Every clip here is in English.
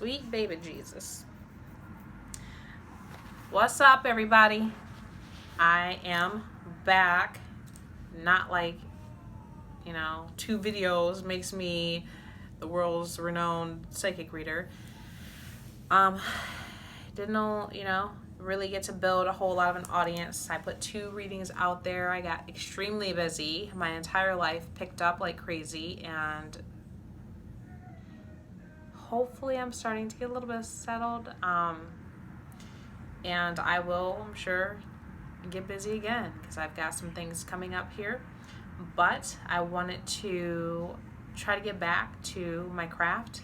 Sweet baby Jesus. What's up, everybody? I am back. Not like, 2 videos makes me the world's renowned psychic reader. Didn't really get to build a whole lot of an audience. I put 2 readings out there. I got extremely busy. My entire life picked up like crazy, and hopefully I'm starting to get a little bit settled. And I will, I'm sure, get busy again because I've got some things coming up here. But I wanted to try to get back to my craft.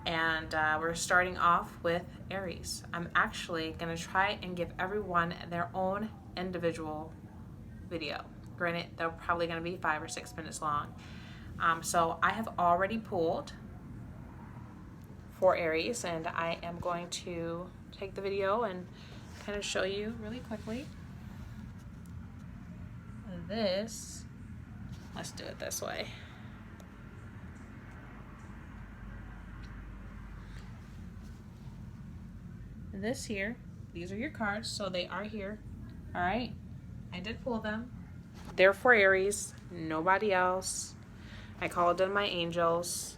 And we're starting off with Aries. I'm actually going to try and give everyone their own individual video. Granted, they're probably going to be 5 or 6 minutes long. So I have already pulled for Aries, and I am going to take the video and kind of show you really quickly. Let's do it this way. This here, these are your cards, so they are here. All right, I did pull them. They're for Aries, nobody else. I called in my angels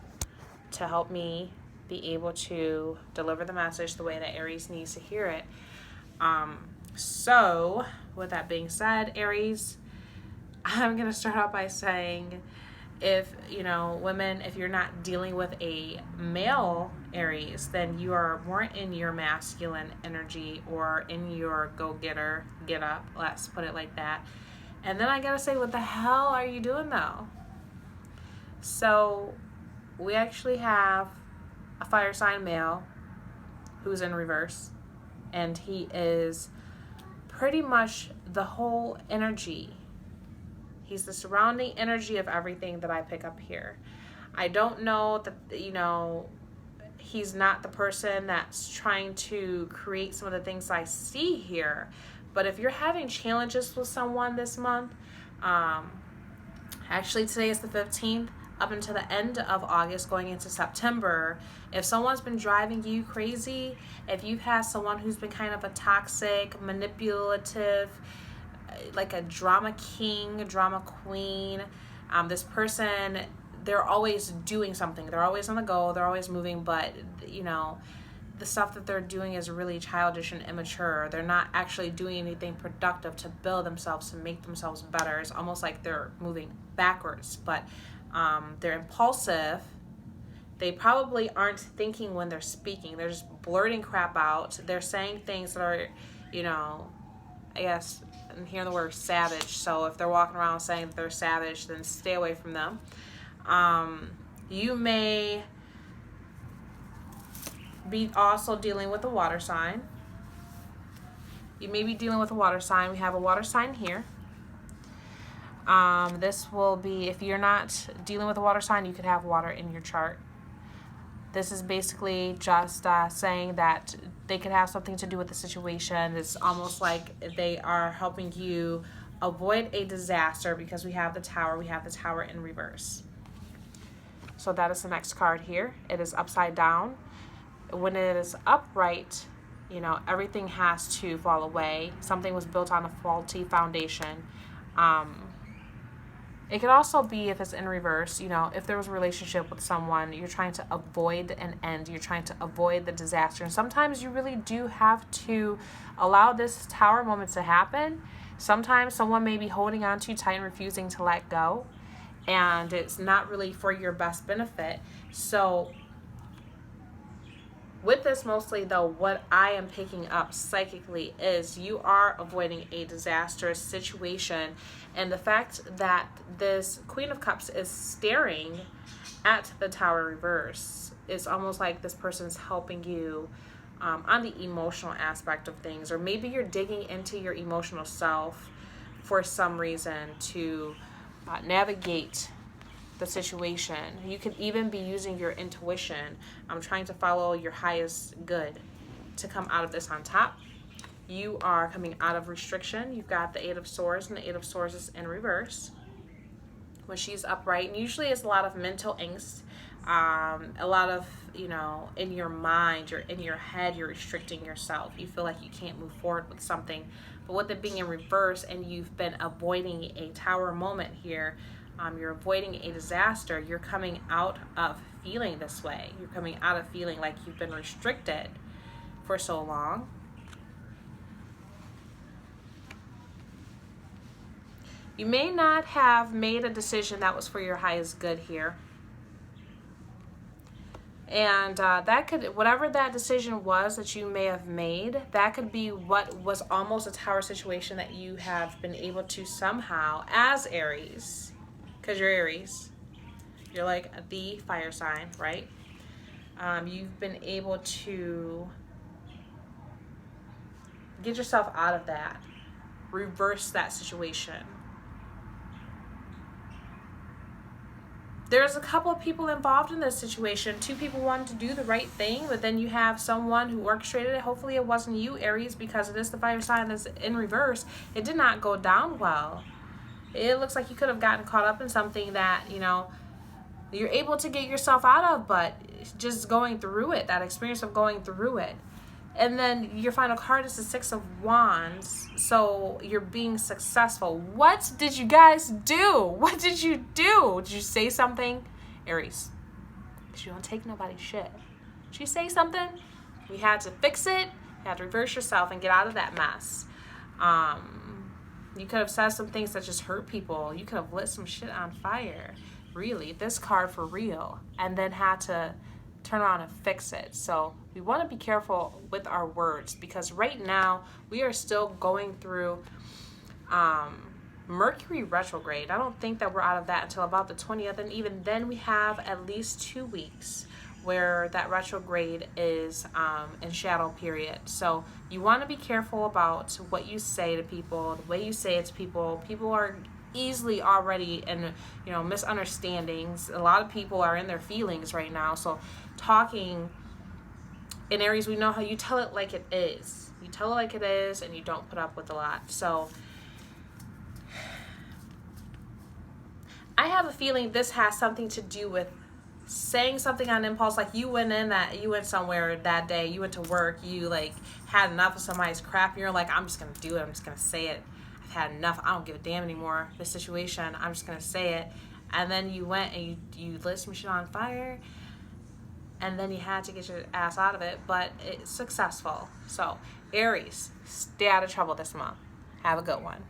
to help me be able to deliver the message the way that Aries needs to hear it. So with that being said, Aries, I'm gonna start out by saying, if women, if you're not dealing with a male Aries, then you are more in your masculine energy or in your go-getter get up, let's put it like that. And then I gotta say, what the hell are you doing though? So we actually have a fire sign male who's in reverse, and he is pretty much the whole energy. He's the surrounding energy of everything that I pick up here. I don't know that, he's not the person that's trying to create some of the things I see here. But if you're having challenges with someone this month, actually today is the 15th, up until the end of August, going into September, if someone's been driving you crazy, if you've had someone who's been kind of a toxic, manipulative, like a drama king, drama queen, this person, they're always doing something. They're always on the go. They're always moving, but, the stuff that they're doing is really childish and immature. They're not actually doing anything productive to build themselves, to make themselves better. It's almost like they're moving backwards, but they're impulsive. They probably aren't thinking when they're speaking. They're just blurting crap out. They're saying things that are, I guess, I'm hearing the word savage. So if they're walking around saying that they're savage, then stay away from them. You may be also dealing with a water sign. You may be dealing with a water sign. We have a water sign here. This will be, if you're not dealing with a water sign, you could have water in your chart. This is basically just saying that they could have something to do with the situation. It's almost like they are helping you avoid a disaster, because we have the tower in reverse. So that is the next card here. It is upside down. When it is upright, everything has to fall away. Something was built on a faulty foundation. It could also be, if it's in reverse, if there was a relationship with someone, you're trying to avoid an end, you're trying to avoid the disaster. And sometimes you really do have to allow this tower moment to happen. Sometimes someone may be holding on too tight and refusing to let go, and it's not really for your best benefit. So with this mostly, though, what I am picking up psychically is you are avoiding a disastrous situation. And the fact that this Queen of Cups is staring at the Tower reverse, it's almost like this person's helping you on the emotional aspect of things. Or maybe you're digging into your emotional self for some reason to navigate the situation. You could even be using your intuition. I'm trying to follow your highest good to come out of this on top. You are coming out of restriction. You've got the 8 of Swords, and the 8 of Swords is in reverse when she's upright. And usually it's a lot of mental angst, A lot of, in your mind, in your head, you're restricting yourself. You feel like you can't move forward with something. But with it being in reverse and you've been avoiding a tower moment here, you're avoiding a disaster, you're coming out of feeling this way. You're coming out of feeling like you've been restricted for so long. You may not have made a decision that was for your highest good here. And that could, whatever that decision was that you may have made, that could be what was almost a tower situation that you have been able to somehow, as Aries, because you're Aries, you're like the fire sign, right? You've been able to get yourself out of that, reverse that situation. There's a couple of people involved in this situation. 2 people wanted to do the right thing, but then you have someone who orchestrated it. Hopefully it wasn't you, Aries, because it is the fire sign that's in reverse. It did not go down well. It looks like you could have gotten caught up in something that, you're able to get yourself out of, but just going through it, that experience of going through it. And then your final card is the 6 of Wands. So you're being successful. What did you guys do? What did you do? Did you say something? Aries, because you don't take nobody's shit. Did you say something? You had to fix it. You had to reverse yourself and get out of that mess. You could have said some things that just hurt people. You could have lit some shit on fire. Really, this card for real. And then had to turn around and fix it. So we want to be careful with our words, because right now we are still going through Mercury retrograde. I don't think that we're out of that until about the 20th, and even then we have at least 2 weeks where that retrograde is in shadow period. So you want to be careful about what you say to people, the way you say it to people. People are easily already in misunderstandings. A lot of people are in their feelings right now. So talking in Aries, we know how you tell it like it is. You tell it like it is, and you don't put up with a lot. So I have a feeling this has something to do with saying something on impulse. Like you went somewhere that day, you went to work, you like had enough of somebody's crap, and you're like, I'm just gonna do it, I'm just gonna say it. I've had enough, I don't give a damn anymore, this situation, I'm just gonna say it. And then you went and you lit some shit on fire, and then you had to get your ass out of it, but it's successful. So Aries, stay out of trouble this month. Have a good one.